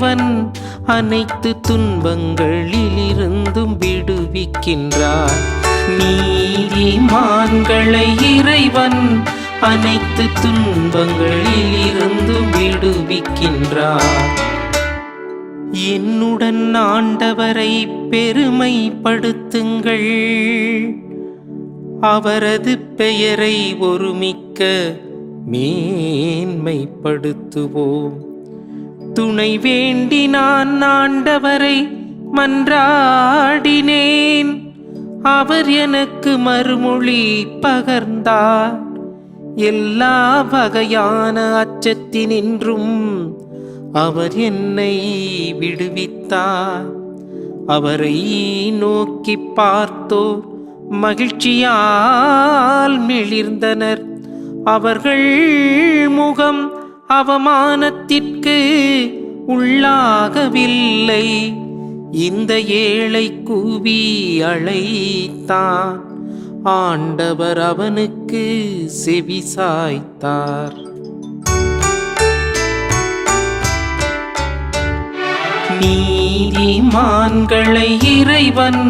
இறைவன் அனைத்து துன்பங்களிலிருந்தும் விடுவிக்கின்றார். நீதிமான்களை இறைவன் அனைத்து துன்பங்களிலிருந்தும் விடுவிக்கின்றார். என்னுடன் ஆண்டவரை பெருமைப்படுத்துங்கள், அவரது பெயரை ஒருமிக்க மேன்மைப்படுத்துவோம். துணை வேண்டி நான் ஆண்டவரை மன்றாடினேன், அவர் எனக்கு மறுமொழி பகர்ந்தார். எல்லா வகையான அச்சத்தினின்றும் அவர் என்னை விடுவித்தார். அவரை நோக்கி பார்த்தோர் மகிழ்ச்சியால் மிளிர்ந்தனர். அவர்கள் முகம் அவமானத்திற்கு உள்ளாகவில்லை. இந்த ஏழை கூவி அழைத்தான், ஆண்டவர் அவனுக்கு செவிசாய்த்தார். நீதிமான்களை இறைவன்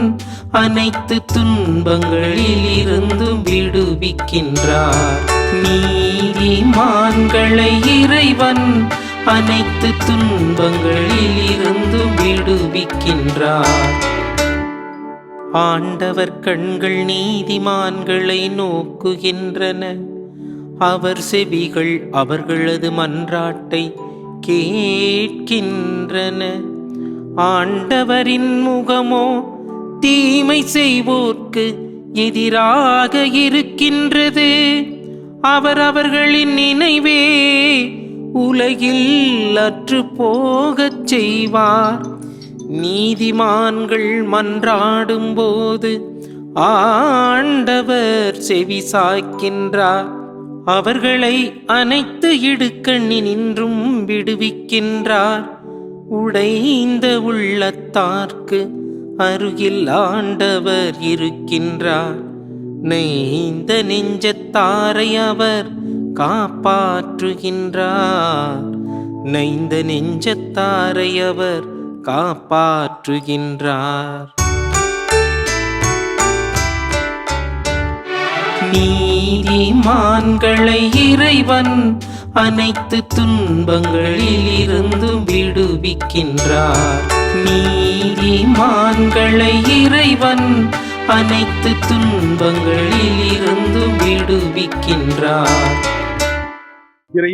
அனைத்து துன்பங்களிலிருந்தும் விடுவிக்கின்றார். நீதிமான்களை இறைவன் அனைத்து துன்பங்களிலிருந்தும் விடுவிக்கின்றார். ஆண்டவர் கண்கள் நீதிமான்களை நோக்குகின்றன, அவர் செவிகள் அவர்களது மன்றாட்டை கேட்கின்றன. ஆண்டவரின் முகமோ தீமை செய்வோர்க்கு எதிராக இருக்கின்றது. அவர் அவர்களின் நினைவே உலகில் அற்று போகச் செய்வார். நீதிமான்கள் மன்றாடும் போது ஆண்டவர் செவி சாய்க்கின்றார். அவர்களை அனைத்து இடுக்கண்ணினின்றும் விடுவிக்கின்றார். உடைந்த உள்ளத்தார்க்கு அருகில் ஆண்டவர் இருக்கின்றார். நெய்ந்த நெஞ்சத்தாரை அவர் காப்பாற்றுகின்றார். நெய்ந்த நெஞ்சத்தாரை அவர் காப்பாற்றுகின்றார். நீதிமான்களை இறைவன் அனைத்து துன்பங்களிலிருந்தும் விடுவிக்கின்றார். நீதிமான்களை இறைவன் அனைத்து துன்பங்களிலிருந்தும் விடுவிக்கின்றார்.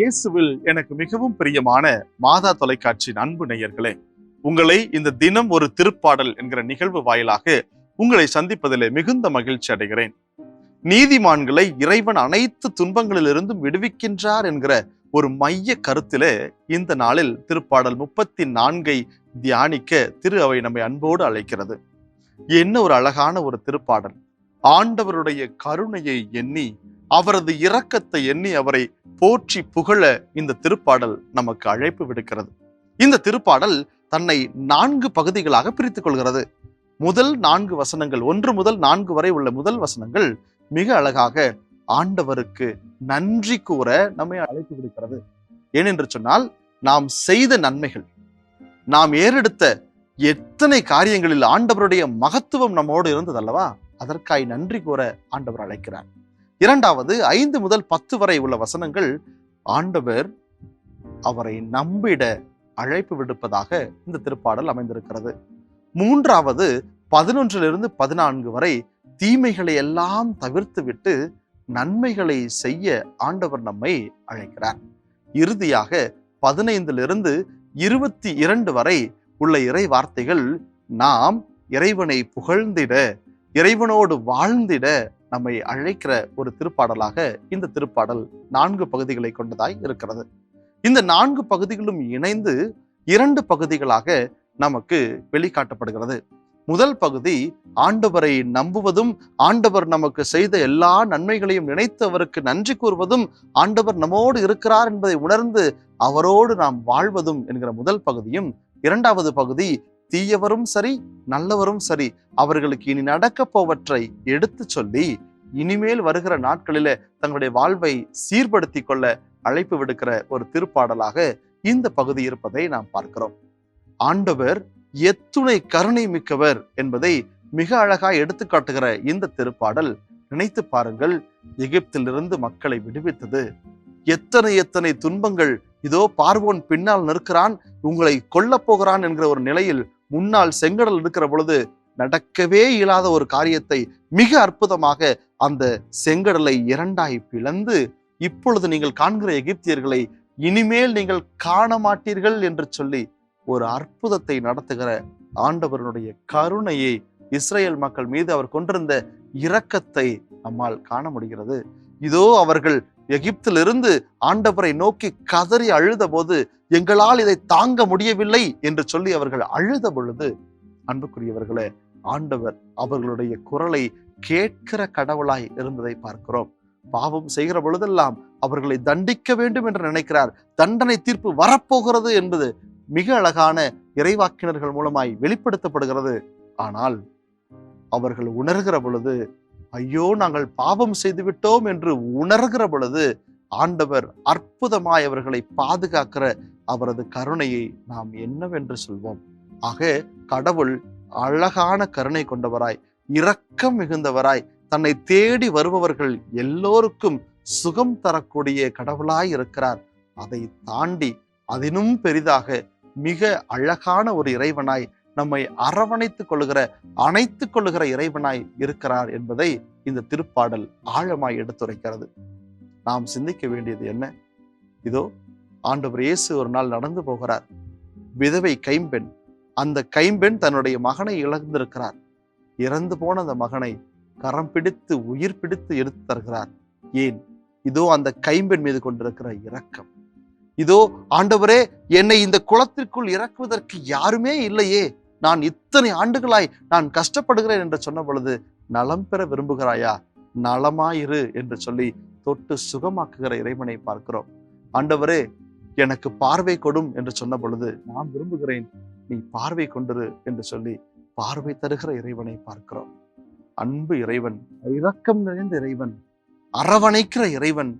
இயேசுவில் எனக்கு மிகவும் பிரியமான மாதா தொலைக்காட்சியின் அன்பு நேயர்களே, உங்களை இந்த தினம் ஒரு திருப்பாடல் என்கிற நிகழ்வு வாயிலாக உங்களை சந்திப்பதிலே மிகுந்த மகிழ்ச்சி அடைகிறேன். நீதிமான்களை இறைவன் அனைத்து துன்பங்களிலிருந்தும் விடுவிக்கின்றார் என்கிற ஒரு மைய கருத்திலே இந்த நாளில் திருப்பாடல் 34 தியானிக்க திரு அவை நம்மை அன்போடு அழைக்கிறது. என்ன ஒரு அழகான ஒரு திருப்பாடல்! ஆண்டவருடைய கருணையை எண்ணி, அவரது இரக்கத்தை எண்ணி, அவரை போற்றி புகழ இந்த திருப்பாடல் நமக்கு அழைப்பு விடுக்கிறது. இந்த திருப்பாடல் தன்னை 4 பகுதிகளாக பிரித்துக் கொள்கிறது. முதல் 4 வசனங்கள், 1 முதல் 4 வரை உள்ள முதல் வசனங்கள் மிக அழகாக ஆண்டவருக்கு நன்றி கூற நம்மை அழைப்பு விடுக்கிறது. ஏனென்று சொன்னால், நாம் செய்த நன்மைகள், நாம் ஏறெடுத்த எத்தனை காரியங்களில் ஆண்டவருடைய மகத்துவம் நம்மோடு இருந்ததல்லவா, அதற்காய் நன்றி கூற ஆண்டவர் அழைக்கிறார். இரண்டாவது 5 முதல் 10 வரை உள்ள வசனங்கள் ஆண்டவர் அவரை நம்பிட அழைப்பு விடுப்பதாக இந்த திருப்பாடல் அமைந்திருக்கிறது. மூன்றாவது 11 14 வரை தீமைகளை எல்லாம் தவிர்த்து விட்டு நன்மைகளை செய்ய ஆண்டவர் நம்மை அழைக்கிறார். இறுதியாக 15 22 வரை உள்ள இறை வார்த்தைகள் நாம் இறைவனை புகழ்ந்திட, இறைவனோடு வாழ்ந்திட நம்மை அழைக்கிற ஒரு திருப்பாடலாக இந்த திருப்பாடல் 4 பகுதிகளை கொண்டதாய் இருக்கிறது. இந்த 4 பகுதிகளும் இணைந்து 2 பகுதிகளாக நமக்கு வெளிக்காட்டப்படுகிறது. முதல் பகுதி ஆண்டவரை நம்புவதும், ஆண்டவர் நமக்கு செய்த எல்லா நன்மைகளையும் நினைத்து அவருக்கு நன்றி கூறுவதும், ஆண்டவர் நம்மோடு இருக்கிறார் என்பதை உணர்ந்து அவரோடு நாம் வாழ்வதும் என்கிற முதல் பகுதியும், இரண்டாவது பகுதி தீயவரும் சரி நல்லவரும் சரி அவர்களுக்கு இனி நடக்க போவற்றை எடுத்து சொல்லி இனிமேல் வருகிற நாட்களில தங்களுடைய வாழ்வை சீர்படுத்தி கொள்ள அழைப்பு விடுக்கிற ஒரு திருப்பாடலாக இந்த பகுதி இருப்பதை நாம் பார்க்கிறோம். ஆண்டவர் எத்துணை கருணை மிக்கவர் என்பதை மிக அழகாய் எடுத்து காட்டுகிற இந்த திருப்பாடல், நினைத்து பாருங்கள், எகிப்திலிருந்து மக்களை விடுவித்தது. எத்தனை எத்தனை துன்பங்கள், இதோ பார்வோன் பின்னால் நிற்கிறான், உங்களை கொல்லப் போகிறான் என்கிற ஒரு நிலையில் முன்னால் செங்கடல் இருக்கிற பொழுது நடக்கவே இயலாத ஒரு காரியத்தை மிக அற்புதமாக அந்த செங்கடலை இரண்டாய் பிளந்து, இப்பொழுது நீங்கள் காண்கிற எகிப்தியர்களை இனிமேல் நீங்கள் காண மாட்டீர்கள் என்று சொல்லி ஒரு அற்புதத்தை நடத்துகிற ஆண்டவருடைய கருணையை, இஸ்ரேல் மக்கள் மீது அவர் கொண்டிருந்த இரக்கத்தை நம்மால் காண முடிகிறது. இதோ அவர்கள் எகிப்திலிருந்து ஆண்டவரை நோக்கி கதறி அழுத போது, எங்களால் இதை தாங்க முடியவில்லை என்று சொல்லி அவர்கள் அழுத பொழுது, அன்புக்குரியவர்களே, ஆண்டவர் அவர்களுடைய குரலை கேட்கிற கடவுளாய் இருந்ததை பார்க்கிறோம். பாவம் செய்கிற பொழுதெல்லாம் அவர்களை தண்டிக்க வேண்டும் என்று நினைக்கிறார். தண்டனை தீர்ப்பு வரப்போகிறது என்பது மிக அழகான இறைவாக்கினர்கள் மூலமாய் வெளிப்படுத்தப்படுகிறது. ஆனால் அவர்கள் உணர்கிற பொழுது, ஐயோ நாங்கள் பாவம் செய்து விட்டோம் என்று உணர்கிற பொழுது ஆண்டவர் அற்புதமாய் அவர்களை பாதுகாக்கிற அவரது கருணையை நாம் என்னவென்று சொல்வோம். ஆக கடவுள் அழகான கருணை கொண்டவராய், இரக்கம் மிகுந்தவராய், தன்னை தேடி வருபவர்கள் எல்லோருக்கும் சுகம் தரக்கூடிய கடவுளாய் இருக்கிறார். அதை தாண்டி அதினும் பெரிதாக மிக அழகான ஒரு இறைவனாய், நம்மை அரவணைத்துக் கொள்ளுகிற, அணைத்துக் கொள்ளுகிற இறைவனாய் இருக்கிறார் என்பதை இந்த திருப்பாடல் ஆழமாய் எடுத்துரைக்கிறது. நாம் சிந்திக்க வேண்டியது என்ன? இதோ ஆண்டவர் இயேசு ஒரு நாள் நடந்து போகிறார். விதவை கைம்பெண், அந்த கைம்பெண் தன்னுடைய மகனை இழந்திருக்கிறார். இறந்து போன அந்த மகனை கரம் பிடித்து உயிர் பிடித்து எடுத்து தருகிறார். ஏன்? இதோ அந்த கைம்பெண் மீது கொண்டிருக்கிற இரக்கம். இதோ ஆண்டவரே, என்னை இந்த குளத்திற்குள் இறக்குவதற்கு யாருமே இல்லையே, நான் இத்தனை ஆண்டுகளாய் நான் கஷ்டப்படுகிறேன் என்று சொன்ன பொழுது, நலம் பெற விரும்புகிறாயா, நலமாயிரு என்று சொல்லி தொட்டு சுகமாக்குகிற இறைவனை பார்க்கிறோம். ஆண்டவரே, எனக்கு பார்வை கொடும் என்று சொன்ன பொழுது, நான் விரும்புகிறேன், நீ பார்வை கொண்டிரு என்று சொல்லி பார்வை தருகிற இறைவனை பார்க்கிறோம். அன்பு இறைவன், இரக்கம் நிறைந்த இறைவன், அரவணைக்கிற இறைவன்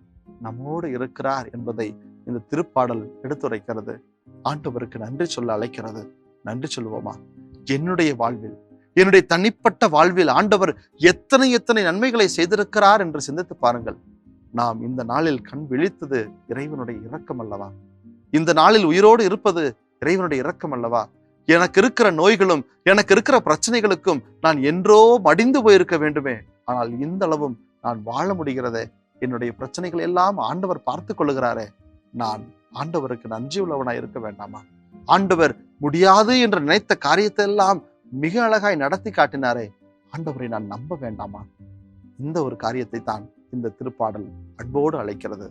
நம்மோடு இருக்கிறார் என்பதை இந்த திருப்பாடல் எடுத்துரைக்கிறது. ஆண்டவருக்கு நன்றி சொல்ல அழைக்கிறது. நன்றி சொல்லுவோமா? என்னுடைய வாழ்வில், என்னுடைய தனிப்பட்ட வாழ்வில் ஆண்டவர் எத்தனை எத்தனை நன்மைகளை செய்திருக்கிறார் என்று சிந்தித்து பாருங்கள். நாம் இந்த நாளில் கண் விழித்தது இறைவனுடைய இரக்கம் அல்லவா? இந்த நாளில் உயிரோடு இருப்பது இறைவனுடைய இரக்கம் அல்லவா? எனக்கு இருக்கிற நோய்களும் எனக்கு இருக்கிற பிரச்சனைகளுக்கும் நான் என்றோ மடிந்து போயிருக்க வேண்டுமே, ஆனால் இந்த அளவும் நான் வாழ முடிகிறதே. என்னுடைய பிரச்சனைகள் எல்லாம் ஆண்டவர் பார்த்து கொள்ளுகிறாரே. நான் ஆண்டவருக்கு நன்றி உள்ளவனாய் இருக்க வேண்டாமா? ஆண்டவர் முடியாது என்று நினைத்த காரியத்தை எல்லாம் மிக அழகாய் நடத்தி காட்டினாரே, ஆண்டவரை நான் நம்ப வேண்டாமா? இந்த ஒரு காரியத்தை தான் இந்த திருப்பாடல் அன்போடு அழைக்கிறது.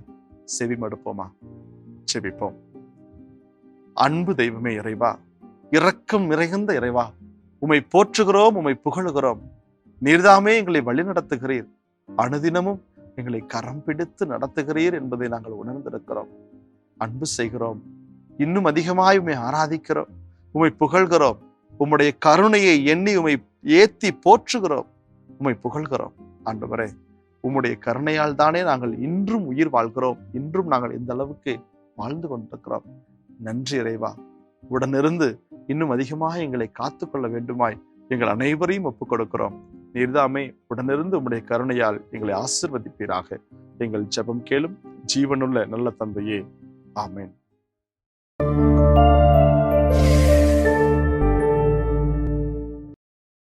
செவிமடுப்போமா? செவிப்போம். அன்பு தெய்வமே இறைவா, இரக்கம் நிறைந்த இறைவா, உம்மை போற்றுகிறோம், உம்மை புகழுகிறோம். நீர்தாமே எங்களை வழிநடத்துகிறீர், அனுதினமும் எங்களை கரம் பிடித்து நடத்துகிறீர் என்பதை நாங்கள் உணர்ந்திருக்கிறோம். அன்பு செய்கிறோம், இன்னும் அதிகமாய் உம்மை ஆராதிக்கிறோம், உம்மை புகழ்கிறோம். உம்முடைய கருணையை எண்ணி உம்மை ஏத்தி போற்றுகிறோம், உம்மை புகழ்கிறோம். ஆண்டவரே, உம்முடைய கருணையால் தானே நாங்கள் இன்றும் உயிர் வாழ்கிறோம், இன்றும் நாங்கள் இந்த அளவுக்கு வாழ்ந்து கொண்டிருக்கிறோம். நன்றி இறைவா. உடனிருந்து இன்னும் அதிகமாக எங்களை காத்துக்கொள்ள வேண்டுமாய் எங்கள் அனைவரையும் ஒப்புக் கொடுக்கிறோம். நீர்தாமே உடனிருந்து உம்முடைய கருணையால் எங்களை ஆசீர்வதிப்பீராக. எங்கள் ஜெபம் கேளும் ஜீவனுள்ள நல்ல தந்தையே. ஆமென்.